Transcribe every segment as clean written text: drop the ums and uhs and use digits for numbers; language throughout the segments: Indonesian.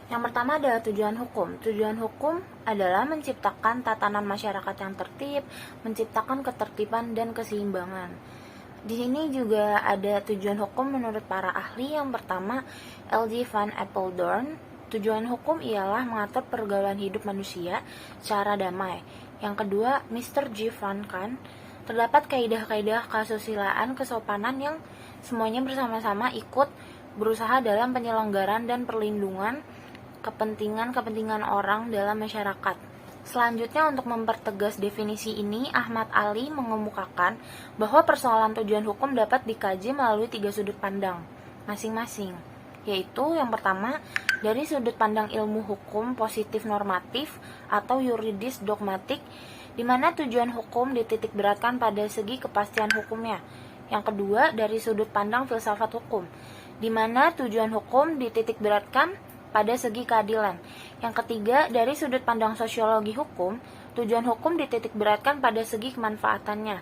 Yang pertama adalah tujuan hukum. Tujuan hukum adalah menciptakan tatanan masyarakat yang tertib, menciptakan ketertiban dan keseimbangan. Di sini juga ada tujuan hukum menurut para ahli. Yang pertama, L.J. Van Apeldoorn. Tujuan hukum ialah mengatur pergaulan hidup manusia secara damai. Yang kedua, Mr. G. Van Kant. Terdapat kaidah-kaidah kesusilaan kesopanan yang semuanya bersama-sama ikut berusaha dalam penyelenggaraan dan perlindungan kepentingan orang dalam masyarakat. Selanjutnya, untuk mempertegas definisi ini, Ahmad Ali mengemukakan bahwa persoalan tujuan hukum dapat dikaji melalui 3 sudut pandang masing-masing, yaitu yang pertama, dari sudut pandang ilmu hukum positif normatif atau yuridis dogmatik, di mana tujuan hukum dititik beratkan pada segi kepastian hukumnya. Yang kedua, dari sudut pandang filsafat hukum, di mana tujuan hukum dititik beratkan pada segi keadilan. Yang ketiga, dari sudut pandang sosiologi hukum, tujuan hukum dititik beratkan pada segi kemanfaatannya.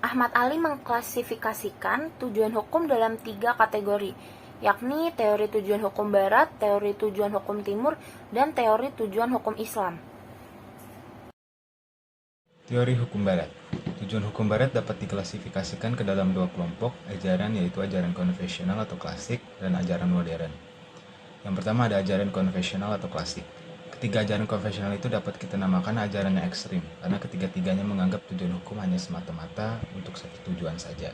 Ahmad Ali mengklasifikasikan tujuan hukum dalam 3 kategori, yakni teori tujuan hukum barat, teori tujuan hukum timur, dan teori tujuan hukum Islam. Teori hukum barat. Tujuan hukum barat dapat diklasifikasikan ke dalam 2 kelompok ajaran, yaitu ajaran konvensional atau klasik dan ajaran modern. Yang pertama ada ajaran konvensional atau klasik. Ketiga ajaran konvensional itu dapat kita namakan ajaran yang ekstrim, karena ketiga-tiganya menganggap tujuan hukum hanya semata-mata untuk satu tujuan saja.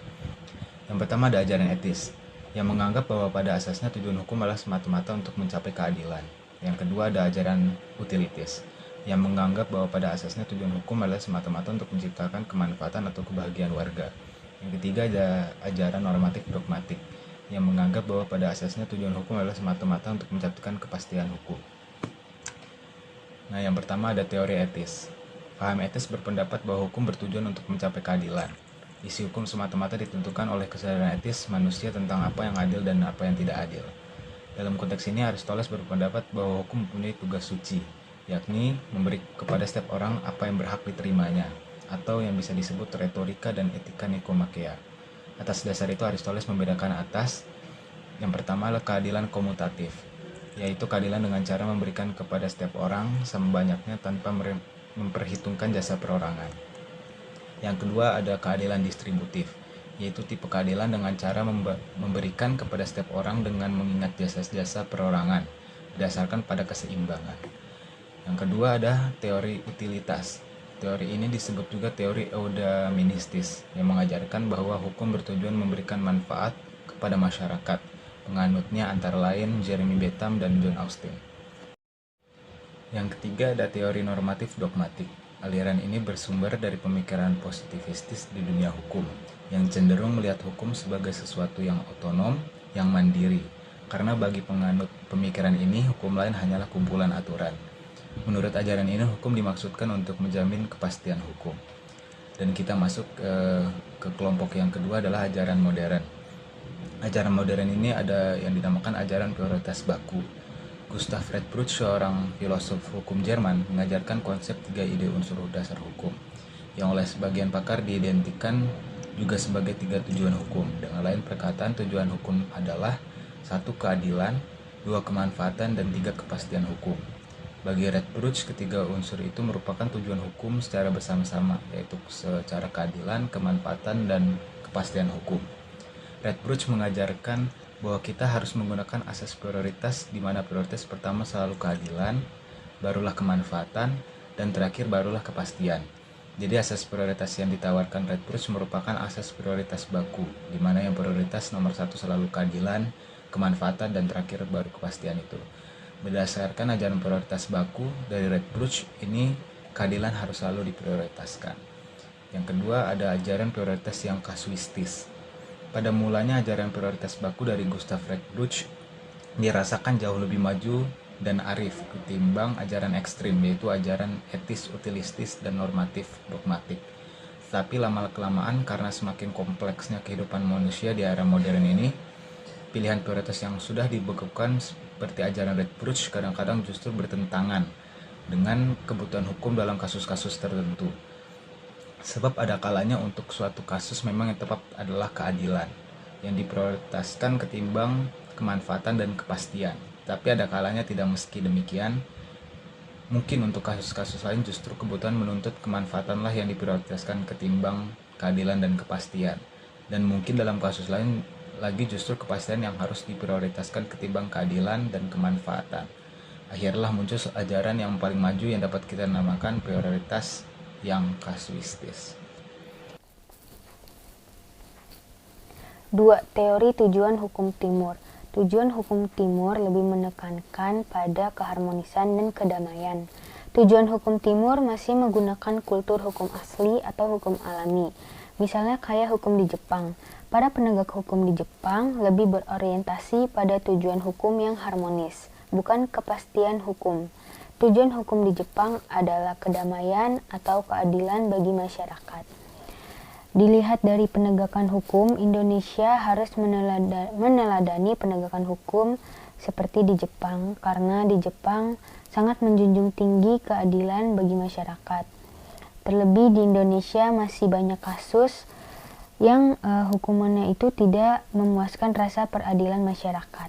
Yang pertama ada ajaran etis, yang menganggap bahwa pada asasnya tujuan hukum adalah semata-mata untuk mencapai keadilan. Yang kedua ada ajaran utilitis, yang menganggap bahwa pada asasnya tujuan hukum adalah semata-mata untuk menciptakan kemanfaatan atau kebahagiaan warga. Yang ketiga ada ajaran normatif dogmatik, yang menganggap bahwa pada asasnya tujuan hukum adalah semata-mata untuk mencatatkan kepastian hukum. Nah, yang pertama ada teori etis. Paham etis berpendapat bahwa hukum bertujuan untuk mencapai keadilan. Isi hukum semata-mata ditentukan oleh kesadaran etis manusia tentang apa yang adil dan apa yang tidak adil. Dalam konteks ini, Aristoteles berpendapat bahwa hukum mempunyai tugas suci, yakni memberi kepada setiap orang apa yang berhak diterimanya, atau yang bisa disebut retorika dan etika Nikomakea. Atas dasar itu Aristoteles membedakan atas. Yang pertama adalah keadilan komutatif, yaitu keadilan dengan cara memberikan kepada setiap orang sama banyaknya tanpa memperhitungkan jasa perorangan. Yang kedua ada keadilan distributif, yaitu tipe keadilan dengan cara memberikan kepada setiap orang dengan mengingat jasa-jasa perorangan berdasarkan pada keseimbangan. Yang kedua ada teori utilitas. Teori ini disebut juga teori eudaimonistis, yang mengajarkan bahwa hukum bertujuan memberikan manfaat kepada masyarakat. Penganutnya antara lain Jeremy Bentham dan John Austin. Yang ketiga ada teori normatif dogmatik. Aliran ini bersumber dari pemikiran positivistis di dunia hukum, yang cenderung melihat hukum sebagai sesuatu yang otonom, yang mandiri. Karena bagi penganut pemikiran ini, hukum lain hanyalah kumpulan aturan. Menurut ajaran ini, hukum dimaksudkan untuk menjamin kepastian hukum. Dan kita masuk ke kelompok yang kedua adalah ajaran modern. Ajaran modern ini ada yang dinamakan ajaran prioritas baku. Gustav Redbruch, seorang filosof hukum Jerman, mengajarkan konsep 3 ide unsur dasar hukum, yang oleh sebagian pakar diidentikan juga sebagai 3 tujuan hukum. Dengan lain perkataan, tujuan hukum adalah 1. Keadilan, 2. Kemanfaatan, dan 3. Kepastian hukum. Bagi Redbruch, ketiga unsur itu merupakan tujuan hukum secara bersama-sama, yaitu secara keadilan, kemanfaatan, dan kepastian hukum. Redbruch mengajarkan bahwa kita harus menggunakan asas prioritas, di mana prioritas pertama selalu keadilan, barulah kemanfaatan, dan terakhir barulah kepastian. Jadi asas prioritas yang ditawarkan Redbruch merupakan asas prioritas baku, di mana yang prioritas nomor 1 selalu keadilan, kemanfaatan, dan terakhir baru kepastian itu. Berdasarkan ajaran prioritas baku dari Redbruch ini, keadilan harus selalu diprioritaskan. Yang kedua ada ajaran prioritas yang kasuistis. Pada mulanya ajaran prioritas baku dari Gustav Redbruch dirasakan jauh lebih maju dan arif ketimbang ajaran ekstrim, yaitu ajaran etis, utilistis, dan normatif dogmatik. Tapi lama-kelamaan karena semakin kompleksnya kehidupan manusia di era modern ini, pilihan prioritas yang sudah dibekukan seperti ajaran Redbruch kadang-kadang justru bertentangan dengan kebutuhan hukum dalam kasus-kasus tertentu. Sebab ada kalanya untuk suatu kasus memang yang tepat adalah keadilan yang diprioritaskan ketimbang kemanfaatan dan kepastian. Tapi ada kalanya tidak meski demikian. Mungkin untuk kasus-kasus lain justru kebutuhan menuntut kemanfaatanlah yang diprioritaskan ketimbang keadilan dan kepastian. Dan mungkin dalam kasus lain lagi justru kepastian yang harus diprioritaskan ketimbang keadilan dan kemanfaatan. Akhirnya muncul ajaran yang paling maju yang dapat kita namakan prioritas yang kasuistis. 2. Teori tujuan hukum timur. Tujuan hukum timur lebih menekankan pada keharmonisan dan kedamaian. Tujuan hukum timur masih menggunakan kultur hukum asli atau hukum alami. Misalnya kayak hukum di Jepang. Para penegak hukum di Jepang lebih berorientasi pada tujuan hukum yang harmonis, bukan kepastian hukum. Tujuan hukum di Jepang adalah kedamaian atau keadilan bagi masyarakat. Dilihat dari penegakan hukum, Indonesia harus meneladani penegakan hukum seperti di Jepang, karena di Jepang sangat menjunjung tinggi keadilan bagi masyarakat. Terlebih di Indonesia masih banyak kasus yang hukumannya itu tidak memuaskan rasa peradilan masyarakat.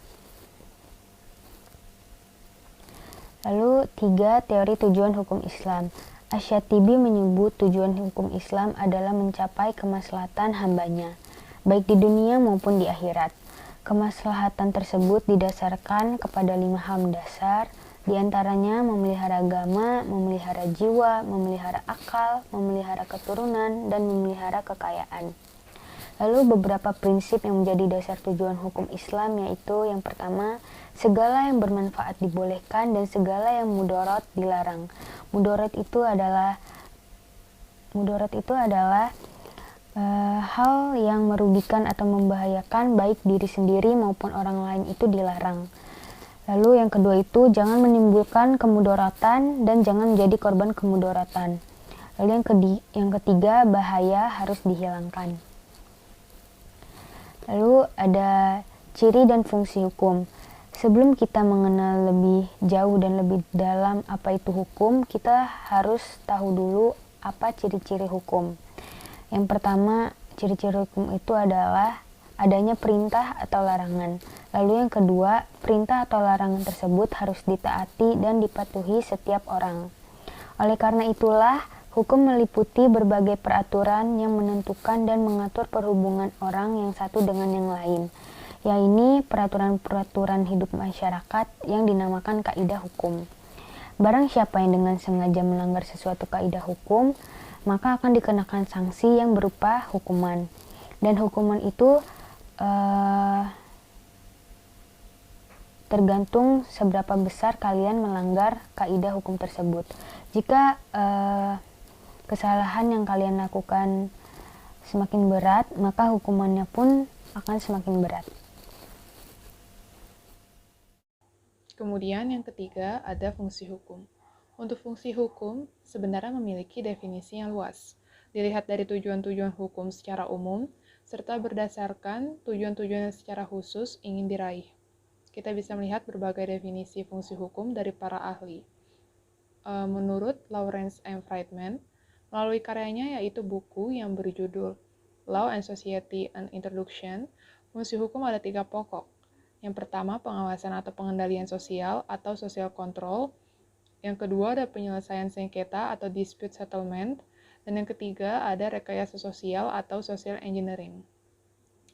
Lalu 3. Teori tujuan hukum Islam. Asy-Syatibi menyebut tujuan hukum Islam adalah mencapai kemaslahatan hambanya, baik di dunia maupun di akhirat. Kemaslahatan tersebut didasarkan kepada 5 hal mendasar, diantaranya memelihara agama, memelihara jiwa, memelihara akal, memelihara keturunan, dan memelihara kekayaan. Lalu beberapa prinsip yang menjadi dasar tujuan hukum Islam yaitu yang pertama, segala yang bermanfaat dibolehkan dan segala yang mudarat dilarang. Mudarat itu adalah hal yang merugikan atau membahayakan baik diri sendiri maupun orang lain itu dilarang. Lalu yang kedua itu jangan menimbulkan kemudaratan dan jangan menjadi korban kemudaratan. Lalu yang ketiga bahaya harus dihilangkan. Lalu ada ciri dan fungsi hukum. Sebelum kita mengenal lebih jauh dan lebih dalam apa itu hukum, kita harus tahu dulu apa ciri-ciri hukum. Yang pertama, ciri-ciri hukum itu adalah adanya perintah atau larangan. Lalu yang kedua, perintah atau larangan tersebut harus ditaati dan dipatuhi setiap orang. Oleh karena itulah, hukum meliputi berbagai peraturan yang menentukan dan mengatur perhubungan orang yang satu dengan yang lain. Yaitu peraturan-peraturan hidup masyarakat yang dinamakan kaidah hukum. Barang siapa yang dengan sengaja melanggar sesuatu kaidah hukum, maka akan dikenakan sanksi yang berupa hukuman. Dan hukuman itu tergantung seberapa besar kalian melanggar kaidah hukum tersebut. Jika kesalahan yang kalian lakukan semakin berat, maka hukumannya pun akan semakin berat. Kemudian yang ketiga ada fungsi hukum. Untuk fungsi hukum sebenarnya memiliki definisi yang luas. Dilihat dari tujuan-tujuan hukum secara umum, serta berdasarkan tujuan-tujuan secara khusus ingin diraih. Kita bisa melihat berbagai definisi fungsi hukum dari para ahli. Menurut Lawrence M. Friedman, melalui karyanya yaitu buku yang berjudul Law and Society an Introduction, fungsi hukum ada 3 pokok. Yang pertama, pengawasan atau pengendalian sosial atau social control. Yang kedua, ada penyelesaian sengketa atau dispute settlement. Dan yang ketiga, ada rekayasa sosial atau social engineering.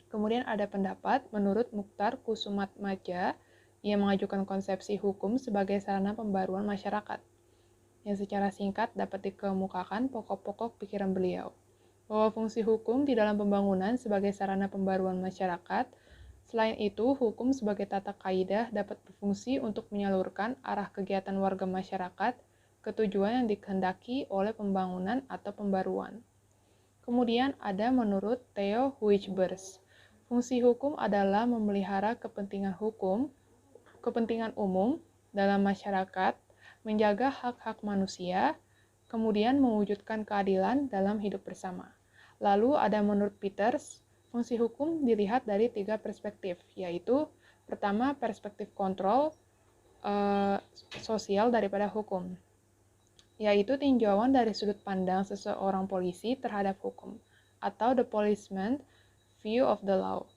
Kemudian ada pendapat menurut Mukhtar Kusumatmadja yang mengajukan konsepsi hukum sebagai sarana pembaruan masyarakat, yang secara singkat dapat dikemukakan pokok-pokok pikiran beliau, bahwa fungsi hukum di dalam pembangunan sebagai sarana pembaruan masyarakat. Selain itu, hukum sebagai tata kaidah dapat berfungsi untuk menyalurkan arah kegiatan warga masyarakat ke tujuan yang dikehendaki oleh pembangunan atau pembaruan. Kemudian ada menurut Theo Huijbers, fungsi hukum adalah memelihara kepentingan umum dalam masyarakat, menjaga hak-hak manusia, kemudian mewujudkan keadilan dalam hidup bersama. Lalu ada menurut Peters, fungsi hukum dilihat dari 3 perspektif, yaitu pertama perspektif kontrol sosial daripada hukum, yaitu tinjauan dari sudut pandang seseorang polisi terhadap hukum, atau the policeman view of the law.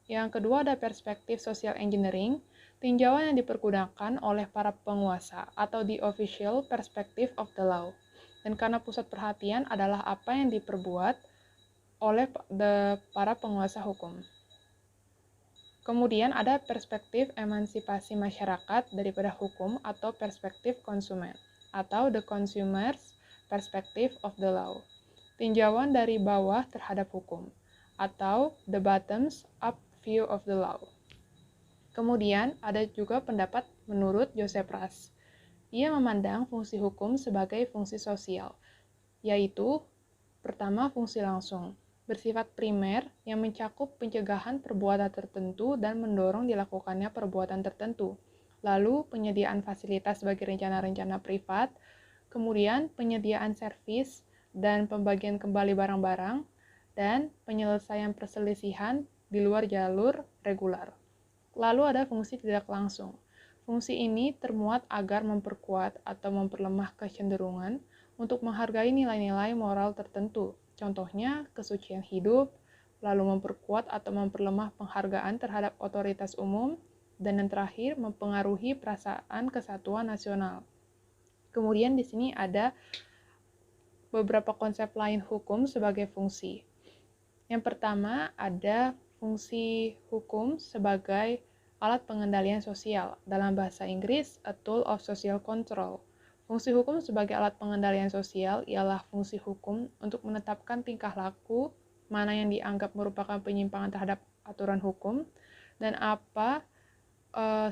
Yang kedua ada perspektif social engineering, Tinjauan yang dipergunakan oleh para penguasa atau the official perspective of the law. Dan karena pusat perhatian adalah apa yang diperbuat oleh para penguasa hukum. Kemudian ada perspektif emansipasi masyarakat daripada hukum atau perspektif konsumen, atau the consumer's perspective of the law. Tinjauan dari bawah terhadap hukum, atau the bottoms up view of the law. Kemudian ada juga pendapat menurut Joseph Ras. Ia memandang fungsi hukum sebagai fungsi sosial, yaitu pertama fungsi langsung, bersifat primer yang mencakup pencegahan perbuatan tertentu dan mendorong dilakukannya perbuatan tertentu. Lalu penyediaan fasilitas bagi rencana-rencana privat, kemudian penyediaan servis dan pembagian kembali barang-barang, dan penyelesaian perselisihan di luar jalur regular. Lalu ada fungsi tidak langsung. Fungsi ini termuat agar memperkuat atau memperlemah kecenderungan untuk menghargai nilai-nilai moral tertentu. Contohnya, kesucian hidup, lalu memperkuat atau memperlemah penghargaan terhadap otoritas umum, dan yang terakhir, mempengaruhi perasaan kesatuan nasional. Kemudian di sini ada beberapa konsep lain hukum sebagai fungsi. Yang pertama, ada fungsi hukum sebagai alat pengendalian sosial. Dalam bahasa Inggris, a tool of social control. Fungsi hukum sebagai alat pengendalian sosial ialah fungsi hukum untuk menetapkan tingkah laku mana yang dianggap merupakan penyimpangan terhadap aturan hukum dan apa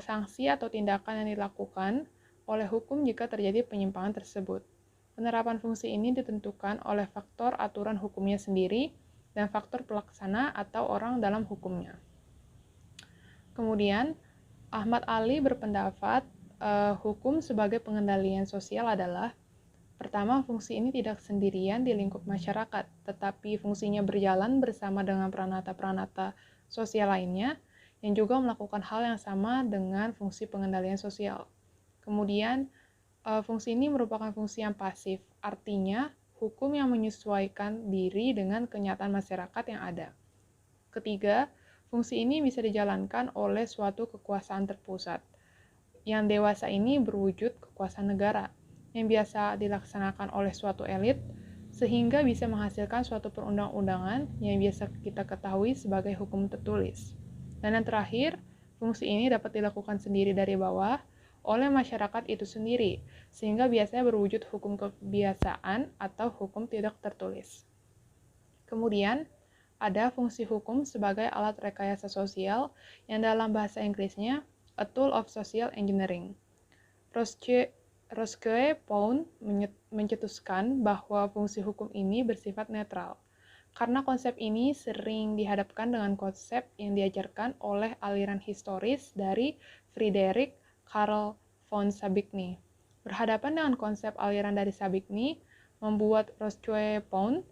sanksi atau tindakan yang dilakukan oleh hukum jika terjadi penyimpangan tersebut. Penerapan fungsi ini ditentukan oleh faktor aturan hukumnya sendiri dan faktor pelaksana atau orang dalam hukumnya. Kemudian, Ahmad Ali berpendapat hukum sebagai pengendalian sosial adalah pertama, fungsi ini tidak sendirian di lingkup masyarakat, tetapi fungsinya berjalan bersama dengan peranata-peranata sosial lainnya yang juga melakukan hal yang sama dengan fungsi pengendalian sosial. Kemudian, fungsi ini merupakan fungsi yang pasif, artinya hukum yang menyesuaikan diri dengan kenyataan masyarakat yang ada. Ketiga, fungsi ini bisa dijalankan oleh suatu kekuasaan terpusat. Yang dewasa ini berwujud kekuasaan negara, yang biasa dilaksanakan oleh suatu elit, sehingga bisa menghasilkan suatu perundang-undangan yang biasa kita ketahui sebagai hukum tertulis. Dan yang terakhir, fungsi ini dapat dilakukan sendiri dari bawah oleh masyarakat itu sendiri, sehingga biasanya berwujud hukum kebiasaan atau hukum tidak tertulis. Kemudian, ada fungsi hukum sebagai alat rekayasa sosial yang dalam bahasa Inggrisnya a tool of social engineering. Roscoe-Pound mencetuskan bahwa fungsi hukum ini bersifat netral, karena konsep ini sering dihadapkan dengan konsep yang diajarkan oleh aliran historis dari Friedrich Karl von Savigny. Berhadapan dengan konsep aliran dari Savigny, membuat Roscoe-Pound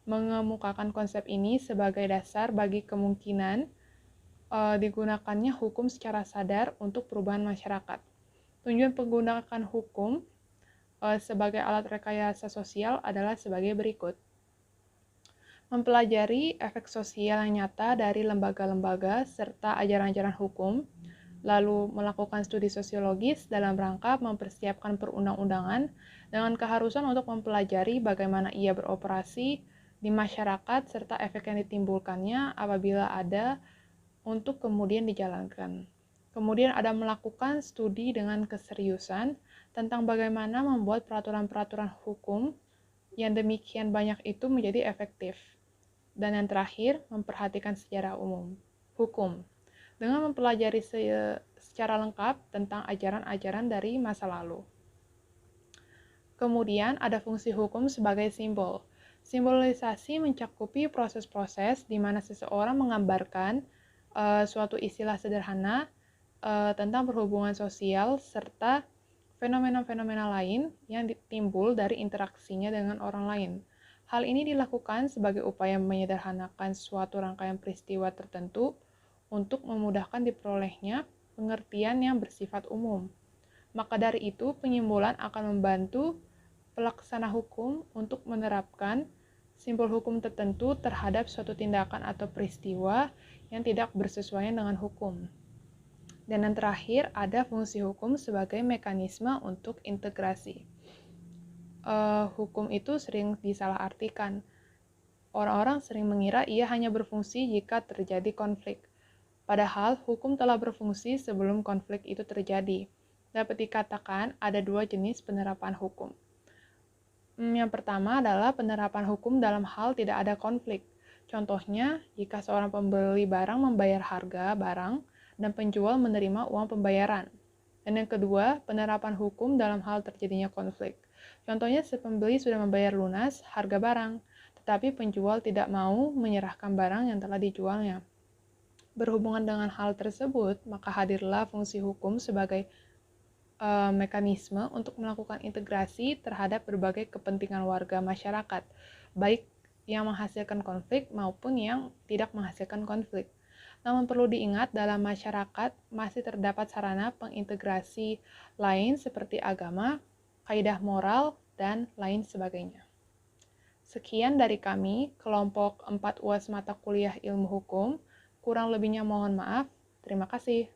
mengemukakan konsep ini sebagai dasar bagi kemungkinan digunakannya hukum secara sadar untuk perubahan masyarakat. Tujuan penggunaan hukum sebagai alat rekayasa sosial adalah sebagai berikut. Mempelajari efek sosial yang nyata dari lembaga-lembaga serta ajaran-ajaran hukum, lalu melakukan studi sosiologis dalam rangka mempersiapkan perundang-undangan dengan keharusan untuk mempelajari bagaimana ia beroperasi di masyarakat serta efek yang ditimbulkannya apabila ada untuk kemudian dijalankan. Kemudian ada melakukan studi dengan keseriusan tentang bagaimana membuat peraturan-peraturan hukum yang demikian banyak itu menjadi efektif. Dan yang terakhir, memperhatikan sejarah umum, hukum, dengan mempelajari secara lengkap tentang ajaran-ajaran dari masa lalu. Kemudian ada fungsi hukum sebagai simbol. Simbolisasi mencakupi proses-proses di mana seseorang menggambarkan suatu istilah sederhana tentang perhubungan sosial serta fenomena-fenomena lain yang timbul dari interaksinya dengan orang lain. Hal ini dilakukan sebagai upaya menyederhanakan suatu rangkaian peristiwa tertentu untuk memudahkan diperolehnya pengertian yang bersifat umum. Maka dari itu, penyimbolan akan membantu pelaksana hukum untuk menerapkan simbol hukum tertentu terhadap suatu tindakan atau peristiwa yang tidak bersesuaian dengan hukum. Dan yang terakhir, ada fungsi hukum sebagai mekanisme untuk integrasi. Hukum itu sering disalahartikan. Orang-orang sering mengira ia hanya berfungsi jika terjadi konflik. Padahal, hukum telah berfungsi sebelum konflik itu terjadi. Dapat dikatakan ada dua jenis penerapan hukum. Yang pertama adalah penerapan hukum dalam hal tidak ada konflik. Contohnya, jika seorang pembeli barang membayar harga barang dan penjual menerima uang pembayaran. Dan yang kedua, penerapan hukum dalam hal terjadinya konflik. Contohnya, si pembeli sudah membayar lunas harga barang, tetapi penjual tidak mau menyerahkan barang yang telah dijualnya. Berhubungan dengan hal tersebut, maka hadirlah fungsi hukum sebagai mekanisme untuk melakukan integrasi terhadap berbagai kepentingan warga masyarakat, baik yang menghasilkan konflik maupun yang tidak menghasilkan konflik. Namun perlu diingat, dalam masyarakat masih terdapat sarana pengintegrasi lain seperti agama, kaidah moral, dan lain sebagainya. Sekian dari kami, kelompok 4 UAS mata kuliah ilmu hukum. Kurang lebihnya mohon maaf. Terima kasih.